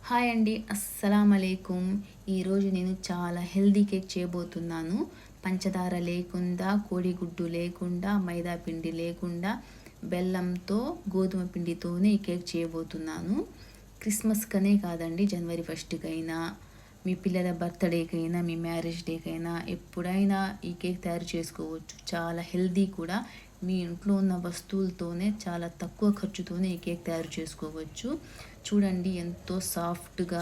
Hi అండి, అస్సలం అలైకుం. ఈరోజు నేను చాలా హెల్దీ కేక్ చేయబోతున్నాను. పంచదార లేకుండా, కోడిగుడ్డు లేకుండా, మైదా పిండి లేకుండా, బెల్లంతో గోధుమ పిండితోనే ఈ కేక్ చేయబోతున్నాను. క్రిస్మస్కనే కాదండి, జనవరి 1కైనా, మీ పిల్లల బర్త్డేకైనా, మీ మ్యారేజ్ డేకైనా ఎప్పుడైనా ఈ కేక్ తయారు చేసుకోవచ్చు. చాలా హెల్దీ కూడా. మీ ఇంట్లో ఉన్న వస్తువులతోనే చాలా తక్కువ ఖర్చుతోనే ఈ కేక్ తయారు చేసుకోవచ్చు. చూడండి, ఎంతో సాఫ్ట్గా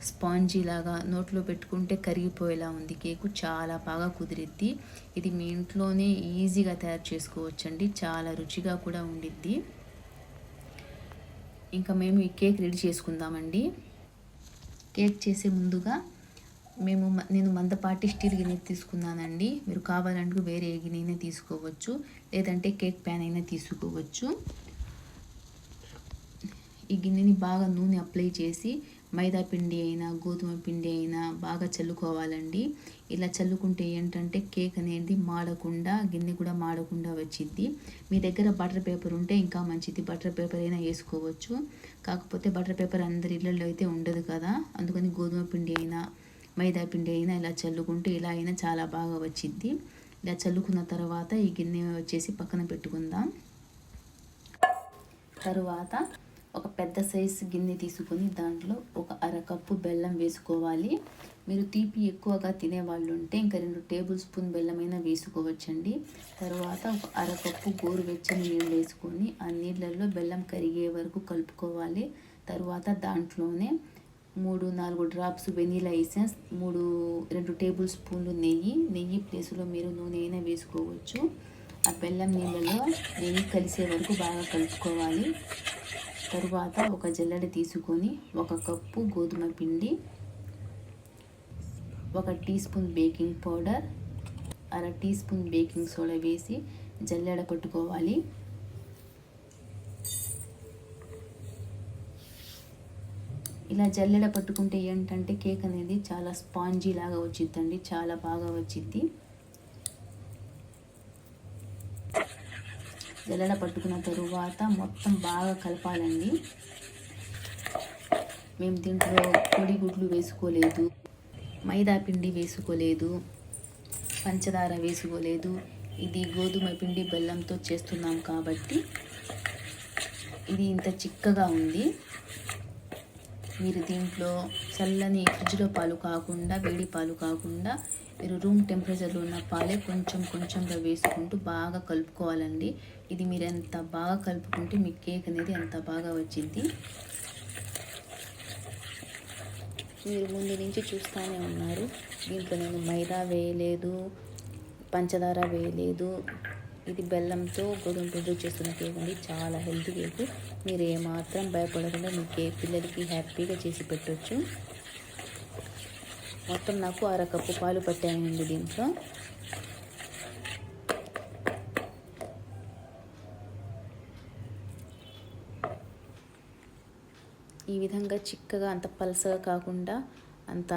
స్పాంజీ లాగా నోట్లో పెట్టుకుంటే కరిగిపోయేలా ఉంది. కేకు చాలా బాగా కుదిరిద్ది. ఇది మీ ఇంట్లోనే ఈజీగా తయారు చేసుకోవచ్చండి. చాలా రుచిగా కూడా ఉండిద్ది. ఇంకా మేము ఈ కేక్ రెడీ చేసుకుందామండి. కేక్ చేసే ముందుగా నేను మందపాటి స్టీల్ గిన్నె తీసుకున్నానండి. మీరు కావాలంటూ వేరే గిన్నె తీసుకోవచ్చు, లేదంటే కేక్ ప్యాన్ అయినా తీసుకోవచ్చు. ఈ గిన్నెని బాగా నూనె అప్లై చేసి మైదా పిండి అయినా గోధుమ పిండి అయినా బాగా చల్లుకోవాలండి. ఇలా చల్లుకుంటే ఏంటంటే కేక్ అనేది మాడకుండా, గిన్నె కూడా మాడకుండా వచ్చిద్ది. మీ దగ్గర బటర్ పేపర్ ఉంటే ఇంకా మంచిది. బటర్ పేపర్ అయినా వేసుకోవచ్చు. కాకపోతే బటర్ పేపర్ అందరి ఇళ్ళల్లో అయితే ఉండదు కదా, అందుకని గోధుమ పిండి అయినా మైదా పిండి అయినా ఇలా చల్లుకుంటే ఇలా అయినా చాలా బాగా వచ్చిద్ది. ఇలా చల్లుకున్న తర్వాత ఈ గిన్నె వచ్చేసి పక్కన పెట్టుకుందాం. తరువాత ఒక పెద్ద సైజు గిన్నె తీసుకొని దాంట్లో ఒక అరకప్పు బెల్లం వేసుకోవాలి. మీరు తీపి ఎక్కువగా తినేవాళ్ళు ఉంటే ఇంకా 2 టేబుల్ స్పూన్ బెల్లమైనా వేసుకోవచ్చండి. తర్వాత ఒక అరకప్పు గోరువెచ్చని నీళ్ళు వేసుకొని ఆ నీళ్ళల్లో బెల్లం కరిగే వరకు కలుపుకోవాలి. తర్వాత దాంట్లోనే 3-4 డ్రాప్స్ వెనీలా ఎసెన్స్, 2 టేబుల్ స్పూన్లు నెయ్యి ప్లేస్లో మీరు నూనె అయినా వేసుకోవచ్చు. ఆ బెల్లం నీళ్ళలో నెయ్యి కలిసే వరకు బాగా కలుపుకోవాలి. తరువాత ఒక జల్లెడ తీసుకొని 1 కప్పు గోధుమ పిండి, 1 టీ స్పూన్ బేకింగ్ పౌడర్, అర టీ స్పూన్ బేకింగ్ సోడా వేసి జల్లెడ పట్టుకోవాలి. ఇలా జల్లెడ పట్టుకుంటే ఏంటంటే కేక్ అనేది చాలా స్పాంజీ లాగా వచ్చిద్దండి, చాలా బాగా వచ్చిద్ది. జల్లెడ పట్టుకున్న తరువాత మొత్తం బాగా కలపాలండి. మేము దీంట్లో కోడిగుడ్లు వేసుకోలేదు, మైదా పిండి వేసుకోలేదు, పంచదార వేసుకోలేదు. ఇది గోధుమ పిండి బెల్లంతో చేస్తున్నాం కాబట్టి ఇది ఇంత చిక్కగా ఉంది. మీరు దీంట్లో చల్లని ఫ్రిడ్జ్లో పాలు కాకుండా, వేడి పాలు కాకుండా మీరు రూమ్ టెంపరేచర్లో ఉన్న పాలే కొంచెంగా వేసుకుంటూ బాగా కలుపుకోవాలండి. ఇది మీరు ఎంత బాగా కలుపుకుంటే మీ కేక్ అనేది అంత బాగా వచ్చింది. మీరు ముందు నుంచి చూస్తూనే ఉన్నారు, దీంట్లో నేను మైదా వేయలేదు, పంచదార వేయలేదు. ఇది బెల్లంతో గోధుమ పిండితో చేస్తున్న కేక్ అండి. చాలా హెల్తీ కేక్. మీరు ఏమాత్రం భయపడకుండా మీ కేక్ పిల్లలకి హ్యాపీగా చేసి పెట్టవచ్చు. మొత్తం నాకు అరకప్పు పాలు పట్టాయండి దీంట్లో. ఈ విధంగా చిక్కగా, అంత పల్సగా కాకుండా, అంత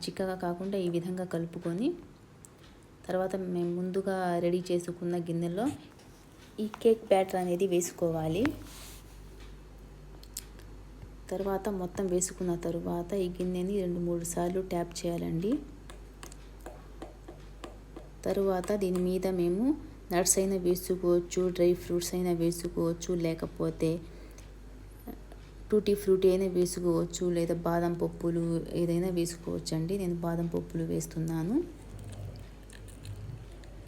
చిక్కగా కాకుండా ఈ విధంగా కలుపుకొని తర్వాత మేము ముందుగా రెడీ చేసుకున్న గిన్నెలో ఈ కేక్ బ్యాటర్ అనేది వేసుకోవాలి. తర్వాత మొత్తం వేసుకున్న తరువాత ఈ గిన్నెని 2-3 సార్లు ట్యాప్ చేయాలండి. తరువాత దీని మీద మేము నట్స్ అయినా వేసుకోవచ్చు, డ్రై ఫ్రూట్స్ అయినా వేసుకోవచ్చు, లేకపోతే టూటీ ఫ్రూటీ అయినా వేసుకోవచ్చు, లేదా బాదం పప్పులు ఏదైనా వేసుకోవచ్చు అండి. నేను బాదం పప్పులు వేస్తున్నాను.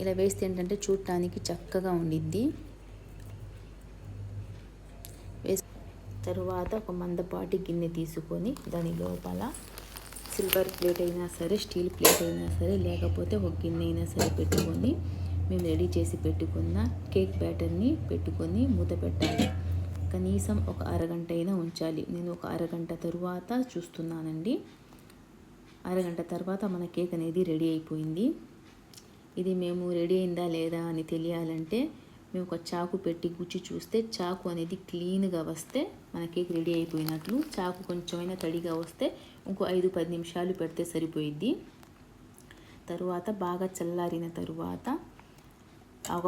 ఇలా వేస్తే ఏంటంటే చూడటానికి చక్కగా ఉండిద్ది. తరువాత ఒక మందపాటి గిన్నె తీసుకొని దాని లోపల సిల్వర్ ప్లేట్ అయినా సరే, స్టీల్ ప్లేట్ అయినా సరే, లేకపోతే ఒక గిన్నె అయినా సరే పెట్టుకొని మేము రెడీ చేసి పెట్టుకున్న కేక్ బ్యాటర్ని పెట్టుకొని మూత పెట్టాలి. కనీసం ఒక అరగంట అయినా ఉంచాలి. నేను ఒక అరగంట తరువాత చూస్తున్నానండి. అరగంట తర్వాత మన కేక్ అనేది రెడీ అయిపోయింది. ఇది మేము రెడీ అయిందా లేదా అని తెలియాలంటే మేము ఒక చాకు పెట్టి గుచ్చి చూస్తే చాకు అనేది క్లీన్గా వస్తే మన కేక్ రెడీ అయిపోయినట్లు. చాకు కొంచెమైనా తడిగా వస్తే ఇంకో 5-10 నిమిషాలు పెడితే సరిపోయిద్ది. తరువాత బాగా చల్లారిన తరువాత ఒక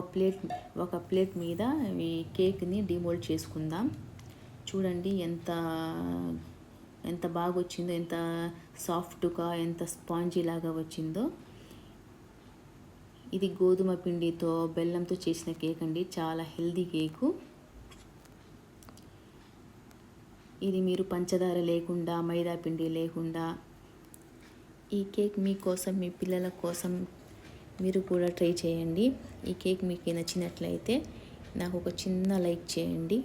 ప్లేట్ మీద ఈ కేక్ని డిమోల్డ్ చేసుకుందాం. చూడండి ఎంత ఎంత బాగా వచ్చిందో, ఎంత సాఫ్ట్గా, ఎంత స్పాంజీ లాగా వచ్చిందో. ఇది గోధుమ పిండితో బెల్లంతో చేసిన కేక్ అండి, చాలా హెల్దీ కేకు. ఇది మీరు పంచదార లేకుండా, మైదా పిండి లేకుండా ఈ కేక్ మీకోసం, మీ పిల్లల కోసం మీరు కూడా ట్రై చేయండి. ఈ కేక్ మీకు నచ్చినట్లయితే నాకు ఒక చిన్న లైక్ చేయండి.